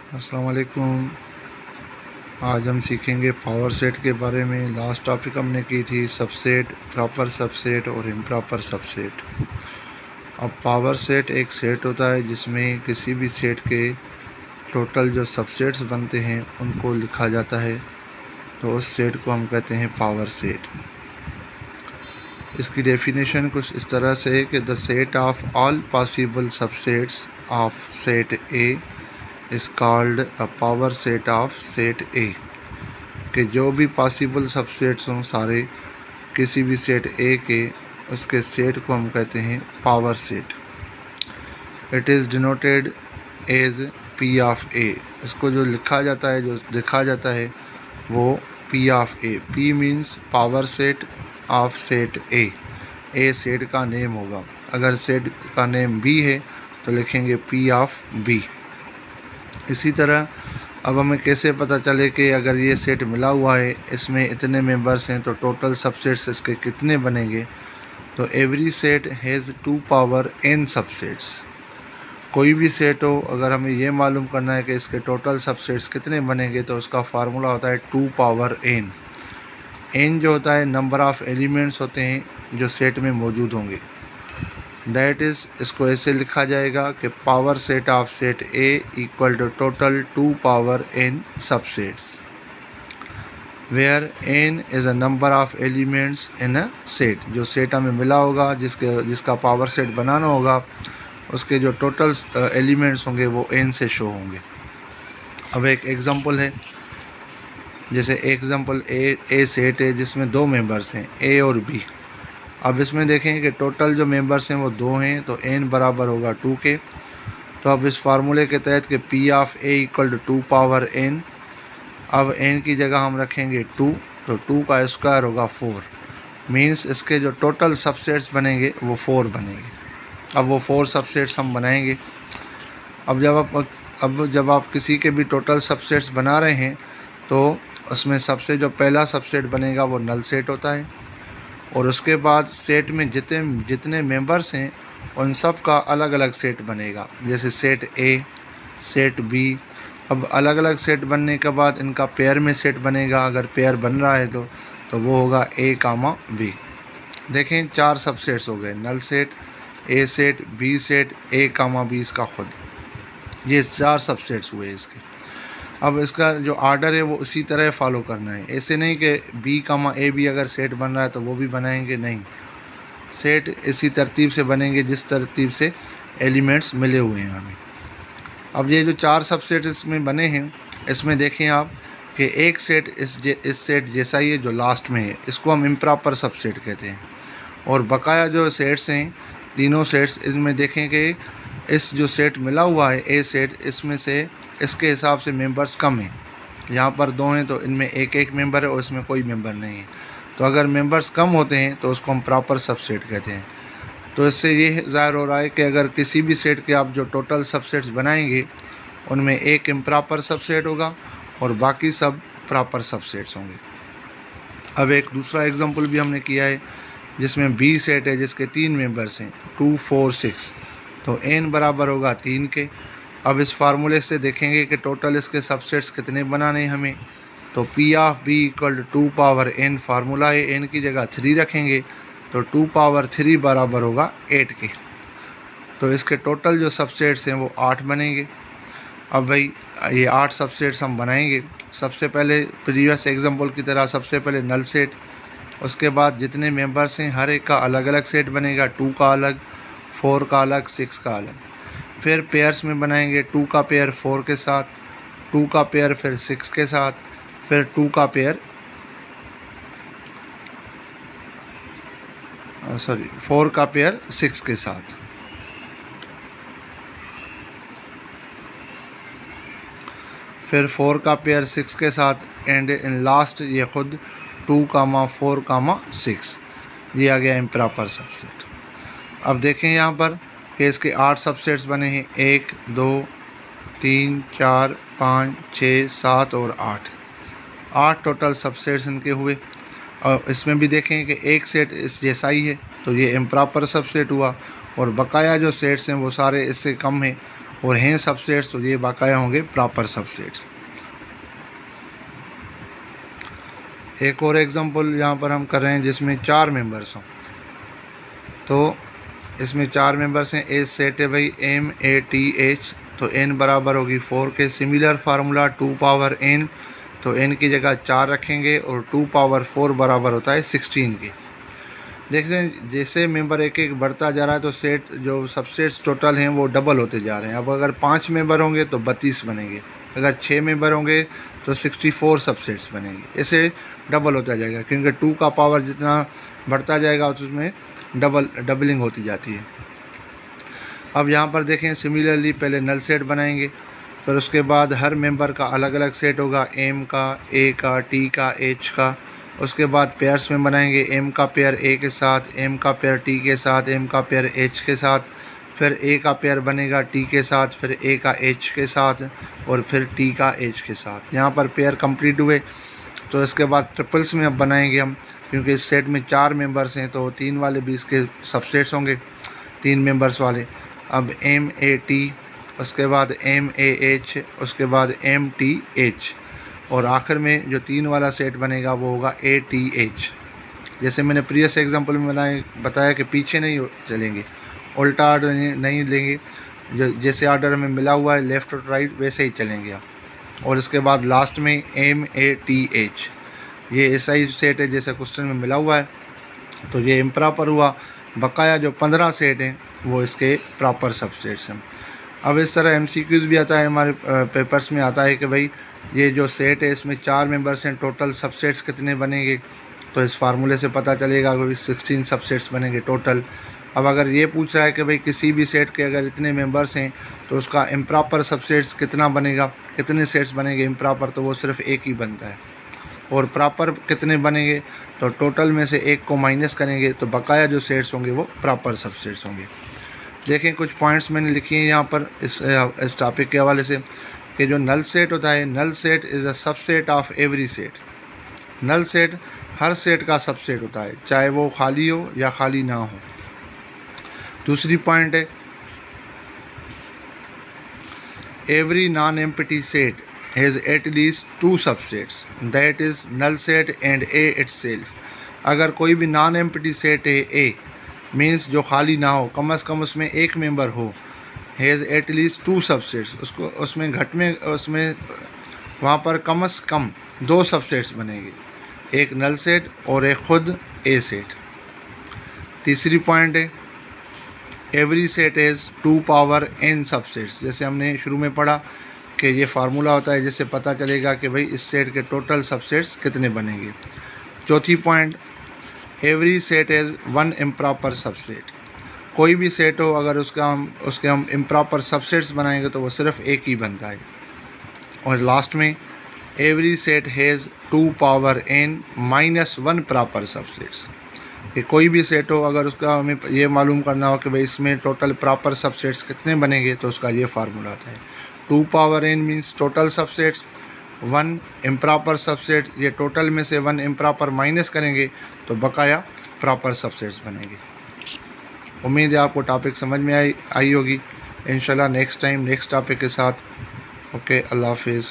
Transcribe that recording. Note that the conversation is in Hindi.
अस्सलाम वालेकुम। आज हम सीखेंगे पावर सेट के बारे में। लास्ट टॉपिक हमने की थी सबसेट, प्रॉपर सबसेट और इम्प्रॉपर सबसेट। अब पावर सेट एक सेट होता है जिसमें किसी भी सेट के टोटल जो सबसेट्स बनते हैं उनको लिखा जाता है, तो उस सेट को हम कहते हैं पावर सेट। इसकी डेफिनेशन कुछ इस तरह से है कि the set of all possible subsets of set A is called a power set of set ए। कि जो भी पॉसिबल सबसेट्स हों सारे किसी भी सेट ए के, उसके सेट को हम कहते हैं power set. It is denoted as P of A. इसको जो लिखा जाता है, जो लिखा जाता है वो P of A. P means power set of set A. A set का नेम होगा। अगर सेट का नेम बी है तो लिखेंगे पी ऑफ बी। इसी तरह अब हमें कैसे पता चले कि अगर ये सेट मिला हुआ है, इसमें इतने मेंबर्स हैं, तो टोटल सबसेट्स इसके कितने बनेंगे। तो every set has 2 power n subsets. कोई भी सेट हो, अगर हमें ये मालूम करना है कि इसके टोटल सबसेट्स कितने बनेंगे, तो उसका फार्मूला होता है 2 पावर n। n जो होता है नंबर ऑफ़ एलिमेंट्स होते हैं जो सेट में मौजूद होंगे। दैट इज़, इसको ऐसे लिखा जाएगा कि power set of set A equal to total 2 power n subsets, where n is a number of elements in a set. जो सेट हमें मिला होगा, जिसका पावर सेट बनाना होगा, उसके जो टोटल एलिमेंट्स होंगे वो n से शो होंगे। अब एक एग्जांपल है, जैसे एग्जांपल ए सेट है जिसमें 2 मेंबर्स हैं ए और बी। अब इसमें देखें कि टोटल जो मेंबर्स हैं वो 2 हैं, तो n बराबर होगा 2 के। तो अब इस फार्मूले के तहत कि p of a equal to 2 power n, अब n की जगह हम रखेंगे 2, तो 2 का स्क्वायर होगा 4। मींस इसके जो टोटल सबसेट्स बनेंगे वो 4 बनेंगे। अब वो 4 सबसेट्स हम बनाएंगे। अब जब आप किसी के भी टोटल सबसेट्स बना रहे हैं, तो उसमें सबसे जो पहला सबसेट बनेगा वो नल सेट होता है, और उसके बाद सेट में जितने मेंबर्स हैं उन सब का अलग अलग सेट बनेगा। जैसे सेट ए, सेट बी। अब अलग अलग सेट बनने के बाद इनका पेयर में सेट बनेगा। अगर पेयर बन रहा है तो वो होगा ए कामा बी। देखें 4 सबसेट्स हो गए, नल सेट, ए सेट, बी सेट, ए कामा बी इसका खुद। ये 4 सबसेट्स हुए इसके। अब इसका जो आर्डर है वो इसी तरह फॉलो करना है। ऐसे नहीं कि बी कामा ए बी अगर सेट बन रहा है तो वो भी बनाएंगे, नहीं। सेट इसी तरतीब से बनेंगे जिस तरतीब से एलिमेंट्स मिले हुए हैं हमें। अब ये जो 4 सबसेट इसमें बने हैं, इसमें देखें आप कि एक सेट इस सेट जैसा ही है जो लास्ट में है, इसको हम इम्प्रॉपर सबसेट कहते हैं। और बकाया जो सेट्स हैं, तीनों सेट्स, इसमें देखें कि इस जो सेट मिला हुआ है ए सेट, इसमें से इसके हिसाब से मेंबर्स कम हैं। यहाँ पर 2 हैं तो इनमें एक एक मेंबर है और इसमें कोई मेंबर नहीं है। तो अगर मेंबर्स कम होते हैं तो उसको हम प्रॉपर सबसेट कहते हैं। तो इससे ये ज़ाहिर हो रहा है कि अगर किसी भी सेट के आप जो टोटल सबसेट्स बनाएंगे, उनमें एक इम्प्रॉपर सबसेट होगा और बाकी सब प्रॉपर सबसेट्स होंगे। अब एक दूसरा एग्जाम्पल भी हमने किया है जिसमें बी सेट है जिसके 3 मेंबर्स हैं 2, 4, 6। तो n बराबर होगा 3 के। अब इस फार्मूले से देखेंगे कि टोटल इसके सबसेट्स कितने बनाने हैं हमें। तो p of b equal to 2 power n, formula है n की जगह 3 रखेंगे, तो 2 पावर 3 बराबर होगा 8 के। तो इसके टोटल जो सबसेट्स हैं वो 8 बनेंगे। अब भाई ये 8 सबसेट्स हम बनाएंगे। सबसे पहले प्रीवियस एग्जांपल की तरह सबसे पहले नल सेट, उसके बाद जितने मेंबर्स हैं हर एक का अलग अलग सेट बनेगा। 2 का अलग, 4 का अलग, 6 का अलग। फिर पेयर्स में बनाएंगे, 2 का पेयर 4 के साथ, 2 का पेयर फिर 6 के साथ, फिर 2 का पेयर 4 का पेयर 6 के साथ। फिर 4 का पेयर 6 के साथ, एंड इन लास्ट ये खुद 2 कामा 4 कामा 6। ये आ गया इम्प्रॉपर सबसेट। अब देखें यहाँ पर कि इसके 8 सबसेट्स बने हैं, 1, 2, 3, 4, 5, 6, 7 और 8 टोटल सबसेट्स इनके हुए। और इसमें भी देखें कि एक सेट इस जैसा ही है, तो ये इम्प्रॉपर सबसेट हुआ। और बकाया जो सेट्स हैं वो सारे इससे कम हैं, और हैं सबसेट्स तो ये बाकाया होंगे प्रॉपर सबसेट्स। एक और एग्जांपल यहाँ पर हम कर रहे हैं जिसमें 4 मेंबर्स हों। तो इसमें 4 मेंबर्स हैं। ए सेट है भाई M-A-T-H, तो n बराबर होगी 4 के। सिमिलर फार्मूला 2 पावर n, तो n की जगह 4 रखेंगे और 2 पावर 4 बराबर होता है 16 के। देखते हैं जैसे मेंबर एक एक बढ़ता जा रहा है तो सेट जो सबसेट्स टोटल हैं वो डबल होते जा रहे हैं। अब अगर 5 मेंबर होंगे तो 32 बनेंगे, अगर 6 मेंबर होंगे तो 64 सबसेट्स बनेंगे। ऐसे डबल होता जाएगा क्योंकि 2 का पावर जितना बढ़ता जाएगा तो उसमें डबलिंग होती जाती है। अब यहाँ पर देखें सिमिलरली पहले नल सेट बनाएंगे, फिर उसके बाद हर मेंबर का अलग अलग सेट होगा, M का, A का, T का, H का। उसके बाद पेयर्स में बनाएंगे, M का पेयर A के साथ, M का पेयर T के साथ, M का पेयर H के साथ, फिर A का पेयर बनेगा T के साथ, फिर A का H के साथ और फिर T का H के साथ। यहाँ पर पेयर कंप्लीट हुए तो इसके बाद ट्रिपल्स में अब बनाएंगे हम, क्योंकि इस सेट में 4 मेंबर्स हैं तो 3 वाले भी इसके सबसेट्स होंगे, 3 मेंबर्स वाले। अब M-A-T, उसके बाद M-A-H, उसके बाद M-T-H और आखिर में जो 3 वाला सेट बनेगा वो होगा A-T-H। जैसे मैंने प्रीवियस एग्जांपल में बताया कि पीछे नहीं चलेंगे, उल्टा आर्डर नहीं लेंगे, जैसे आर्डर हमें मिला हुआ है लेफ़्ट और राइट वैसे ही चलेंगे आप। और इसके बाद लास्ट में M-A-T-H, ये ऐसा ही सेट है जैसे क्वेश्चन में मिला हुआ है, तो ये इम्प्रॉपर हुआ। बकाया जो 15 सेट हैं वो इसके प्रॉपर सबसेट्स हैं। अब इस तरह MCQs भी आता है, हमारे पेपर्स में आता है कि भाई ये जो सेट है इसमें 4 मेंबर्स हैं, टोटल सबसेट्स कितने बनेंगे, तो इस फार्मूले से पता चलेगा कि 16 सबसेट्स बनेंगे टोटल। अब अगर ये पूछ रहा है कि भाई किसी भी सेट के अगर इतने मेंबर्स हैं तो उसका इम्प्रॉपर सबसेट्स कितना बनेगा, कितने सेट्स बनेंगे इम्प्रॉपर, तो वो सिर्फ एक ही बनता है। और प्रॉपर कितने बनेंगे, तो टोटल में से एक को माइनस करेंगे तो बकाया जो सेट्स होंगे वो प्रॉपर सबसेट्स होंगे। देखें कुछ पॉइंट्स मैंने लिखे हैं यहाँ पर इस टॉपिक के हवाले से कि जो नल सेट होता है, null set is a subset of every set. Null set हर सेट का सबसेट होता है, चाहे वो खाली हो या खाली ना हो। दूसरी पॉइंट है every non empty set has at least 2 subsets, that is null set and A itself. अगर कोई भी नॉन एम्प्टी सेट है A मीन्स जो खाली ना हो, कम से कम उसमें एक मेंबर हो, हैज़ एट लीस्ट 2 सबसेट्स, उसको उसमें वहाँ पर कम से कम 2 सबसेट्स बनेंगे, एक नल सेट और एक खुद A सेट। तीसरी पॉइंट है every set has 2 power n subsets. जैसे हमने शुरू में पढ़ा कि ये फार्मूला होता है जिससे पता चलेगा कि भाई इस सेट के टोटल सबसेट्स कितने बनेंगे। चौथी point every set has 1 improper subset. कोई भी सेट हो अगर उसके हम इम्प्रॉपर सबसेट्स बनाएंगे तो वो सिर्फ एक ही बनता है। और लास्ट में every set has 2 power n -1 proper subsets. कि कोई भी सेट हो अगर उसका हमें ये मालूम करना हो कि भाई इसमें टोटल प्रॉपर सबसेट्स कितने बनेंगे तो उसका ये फार्मूला आता है। 2 power n means total subsets, 1 improper subset, ये टोटल में से 1 इम्प्रॉपर माइनस करेंगे तो बकाया प्रॉपर सबसेट्स बनेंगे। उम्मीद है आपको टॉपिक समझ में आई होगी। इंशाल्लाह नेक्स्ट टाइम नेक्स्ट टॉपिक के साथ। ओके, अल्लाह हाफिज़।